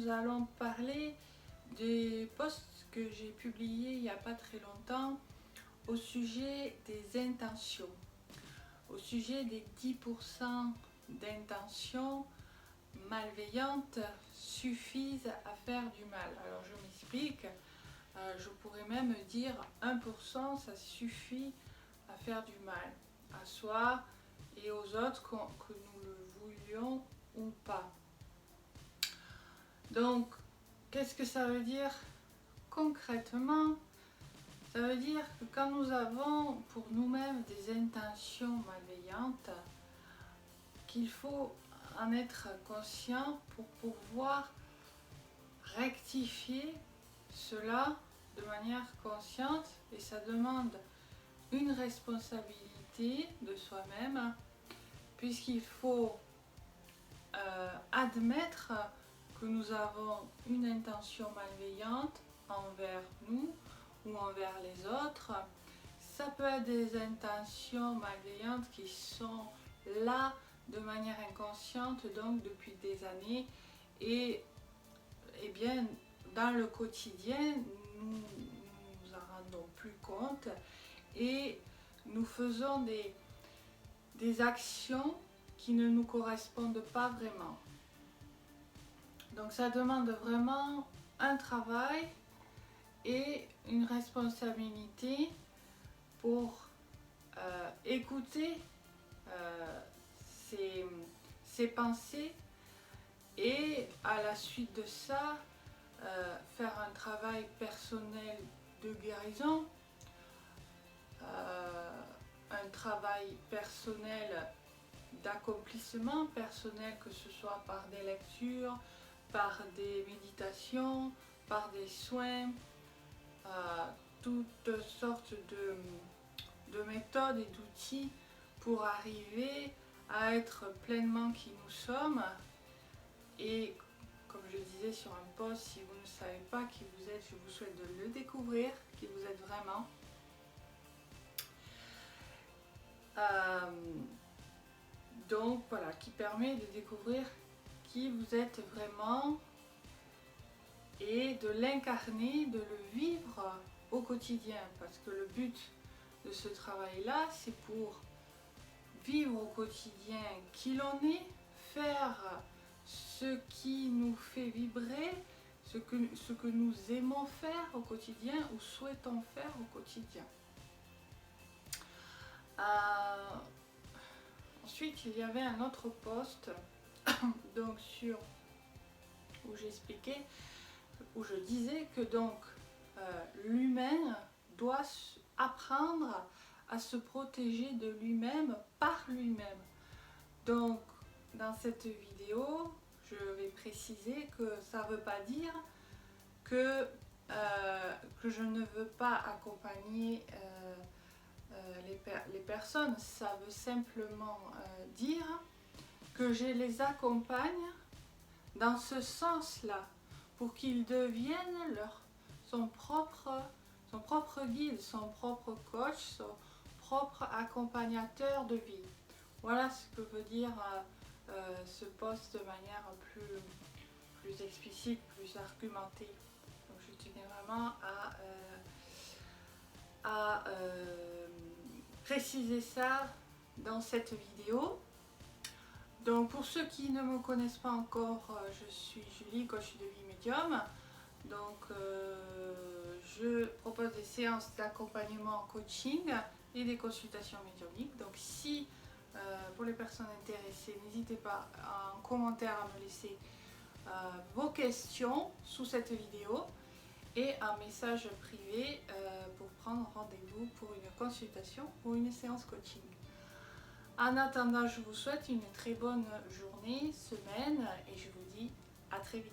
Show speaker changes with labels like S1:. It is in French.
S1: nous allons parler des posts que j'ai publiés il n'y a pas très longtemps au sujet des intentions, au sujet des 10% d'intentions malveillantes suffisent à faire du mal. Alors je m'explique, je pourrais même dire 1% ça suffit à faire du mal, à soi et aux autres, que nous le voulions ou pas. Donc, qu'est-ce que ça veut dire concrètement? Ça veut dire que quand nous avons pour nous-mêmes des intentions malveillantes, qu'il faut en être conscient pour pouvoir rectifier cela de manière consciente, et ça demande une responsabilité de soi-même, puisqu'il faut admettre que nous avons une intention malveillante envers nous ou envers les autres. Ça peut être des intentions malveillantes qui sont là de manière inconsciente, donc depuis des années, et bien dans le quotidien nous nous en rendons plus compte et nous faisons des actions qui ne nous correspondent pas vraiment. Donc ça demande vraiment un travail et une responsabilité pour écouter ses pensées, et à la suite de ça faire un travail personnel de guérison, un travail personnel d'accomplissement personnel, que ce soit par des lectures, par des méditations, par des soins, toutes sortes de méthodes et d'outils pour arriver à être pleinement qui nous sommes. Et comme je disais sur un post, si vous ne savez pas qui vous êtes, je vous souhaite de le découvrir, qui vous êtes vraiment. Donc voilà, qui permet de découvrir qui vous êtes vraiment et de l'incarner, de le vivre au quotidien. Parce que le but de ce travail-là, c'est pour vivre au quotidien qui l'on est, faire ce qui nous fait vibrer, ce que nous aimons faire au quotidien ou souhaitons faire au quotidien. Ensuite, il y avait un autre post donc où j'expliquais, où je disais que donc l'humain doit apprendre à se protéger de lui-même par lui-même. Donc dans cette vidéo, je vais préciser que ça ne veut pas dire que je ne veux pas accompagner les personnes. Ça veut simplement dire que je les accompagne dans ce sens-là, pour qu'ils deviennent son propre guide, son propre coach, son propre accompagnateur de vie. Voilà ce que veut dire ce post de manière plus explicite, plus argumentée. Donc je tenais vraiment à préciser ça dans cette vidéo. Donc pour ceux qui ne me connaissent pas encore, je suis Julie, coach de vie médium. Donc je propose des séances d'accompagnement en coaching et des consultations médiumniques. Donc si pour les personnes intéressées, n'hésitez pas en commentaire à me laisser vos questions sous cette vidéo et un message privé pour prendre rendez-vous pour une consultation ou une séance coaching. En attendant, je vous souhaite une très bonne journée, semaine, et je vous dis à très vite.